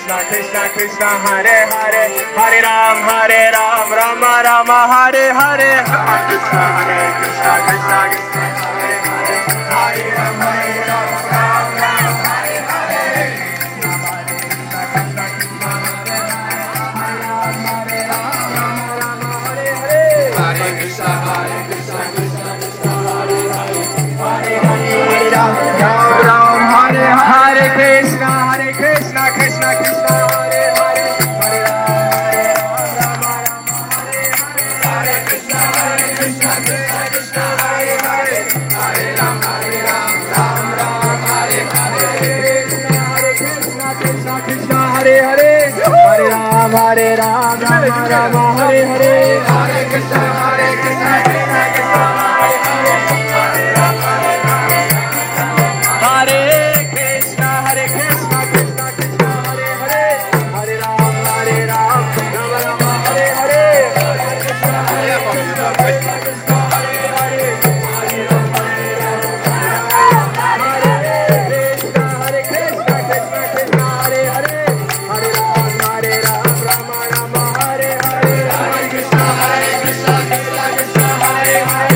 Krishna Krishna Krishna Hare Hare Hare Ram Rama Rama Hare Hare Hare Krishna Krishna Krishna Hare Hare Hare Ram Ram Hare Hare Hare Krishna Krishna Hare Hare Hare Ram Ram Hare Hare Krishna Krishna Krishna Hare Hare Hare Ram Hare Krishna Krishna Krishna Hare Hare Hare Ram Ram Hare Hare Krishna Krishna Krishna Hare Hare Hare Ram Rama Hare Hare Hare Krishna Krishna Krishna Hare Hare Hare Ram Hare Krishna Krishna Krishna Hare Hare Hare Ram Rama Rama Hare Hare Hare Krishna Krishna Krishna Hare Hare Hare Ram Hare Krishna Krishna Krishna Hare Hare Hare Ram Rama Rama Hare Hare Hare Krishna Krishna Krishna Hare Hare